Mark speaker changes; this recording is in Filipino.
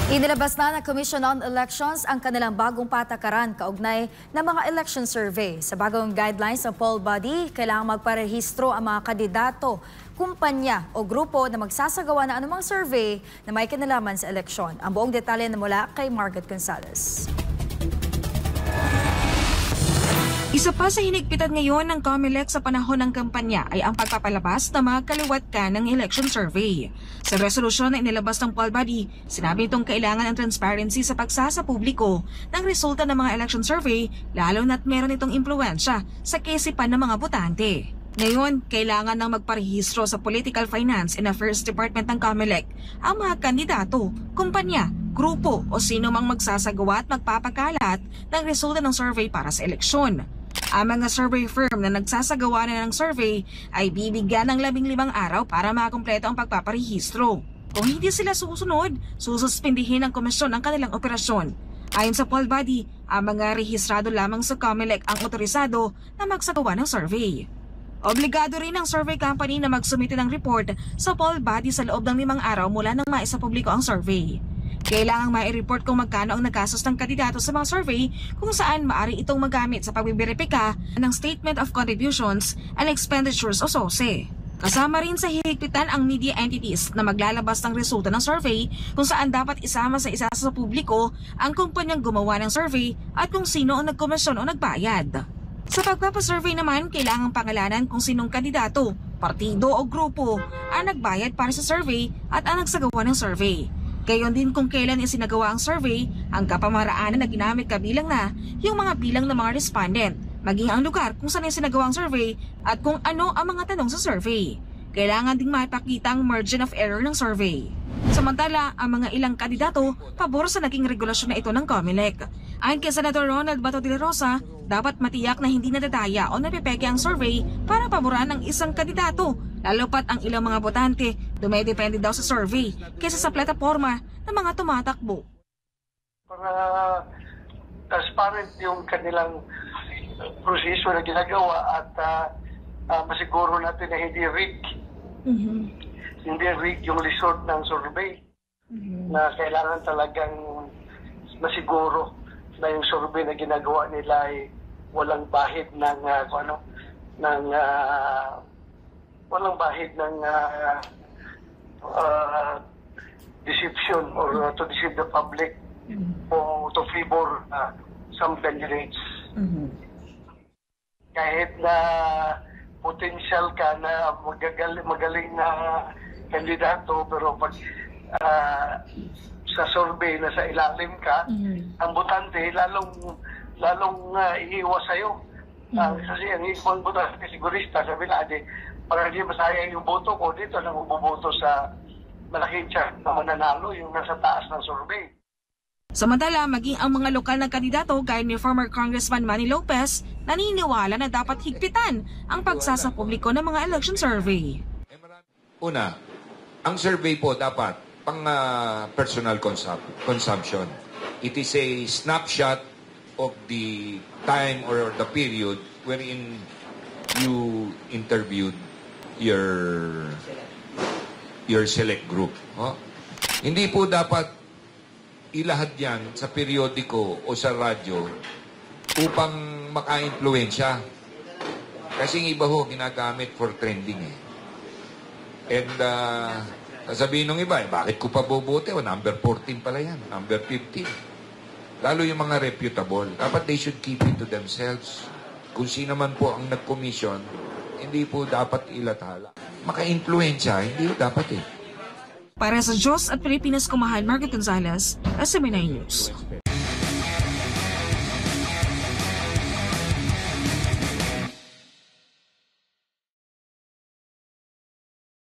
Speaker 1: Inilabas na ng Commission on Elections ang kanilang bagong patakaran kaugnay ng mga election survey. Sa bagong guidelines ng poll body, kailangang magparehistro ang mga kandidato, kumpanya o grupo na magsasagawa ng anumang survey na may kinalaman sa eleksyon. Ang buong detalye na mula kay Margaret Gonzalez.
Speaker 2: Isa pa sa hinigpitan ngayon ng COMELEC sa panahon ng kampanya ay ang pagpapalabas ng mga kaliwat-kan ng election survey. Sa resolusyon na inilabas ng poll body, sinabi itong kailangan ng transparency sa pagsasapubliko ng resulta ng mga election survey, lalo na't meron itong impluwensya sa kaisipan ng mga botante. Ngayon, kailangan ng magparehistro sa Political Finance and Affairs Department ng COMELEC ang mga kandidato, kumpanya, grupo o sino mang magsasagawa at magpapakalat ng resulta ng survey para sa eleksyon. Ang mga survey firm na nagsasagawa na ng survey ay bibigyan ng 15 araw para makumpleto ang pagpaparehistro. Kung hindi sila susunod, sususpindihin ng komisyon ang kanilang operasyon. Ayon sa poll body, ang mga rehistrado lamang sa COMELEC ang otorisado na magsagawa ng survey. Obligado rin ang survey company na magsumite ng report sa poll body sa loob ng 5 araw mula nang maisapubliko ang survey. Kailangang mai-report kung magkano ang nagastos ng kandidato sa mga survey kung saan maaari itong magamit sa pagbiberipika ng Statement of Contributions and Expenditures o SOSE. Kasama rin sa hihigpitan ang media entities na maglalabas ng resulta ng survey kung saan dapat isama sa isa sa publiko ang kumpanyang gumawa ng survey at kung sino ang nagkomisyon o nagbayad. Sa pagpapasurvey naman, kailangang pangalanan kung sinong kandidato, partido o grupo ang nagbayad para sa survey at ang nagsagawa ng survey. Gayon din kung kailan isinagawa ang survey, ang kapamaraanan na ginamit kabilang na yung mga bilang ng mga respondent, maging ang lugar kung saan isinagawa ang survey at kung ano ang mga tanong sa survey. Kailangan ding mapakita ang margin of error ng survey. Samantala, ang mga ilang kandidato pabor sa naging regulasyon na ito ng COMELEC. Ayon kay Senator Ronald Bato de la Rosa, dapat matiyak na hindi nadadaya o napepeke ang survey para paboran ng isang kandidato, lalo pat ang ilang mga botante dumedepende daw sa survey kaysa sa plataforma ng mga tumatakbo.
Speaker 3: Para transparent yung kanilang proseso na ginagawa at masiguro natin na hindi rigged. Hindi rigged yung result ng survey. Na kailangan talagang masiguro na yung survey na ginagawa nila ay walang bahid ng walang bahid ng deception or to deceive the public o to favor some candidates. Kahit na potential ka na magaling na kandidato, pero pag sa survey na sa ilalim ka, ang botante lalong iiwas sa'yo. Kasi ang ibang botante sigurista, sabi na, para hindi masayang yung boto ko, dito na magboboto sa malaking chance na mananalo yung nasa taas ng survey.
Speaker 2: Samantala, maging ang mga lokal na kandidato gaya ni former Congressman Manny Lopez naniniwala na dapat higpitan ang pagsasapubliko ng mga election survey.
Speaker 4: Una, ang survey po dapat pang personal consumption. It is a snapshot of the time or the period wherein you interviewed your select group. Hindi po dapat ilahad yan sa periodiko o sa radyo upang maka-influensya. Kasi yung iba ho, ginagamit for trending eh. And sasabihin ng iba, bakit ko pa bobote? Number 14 pala yan, number 15. Lalo yung mga reputable. Dapat they should keep it to themselves. Kung sino man po ang nag-commission, hindi po dapat ilathala. Maka-influensya, hindi po dapat eh.
Speaker 2: Para sa Diyos at Pilipinas Kumahan, Margaret Gonzalez, SMNI News.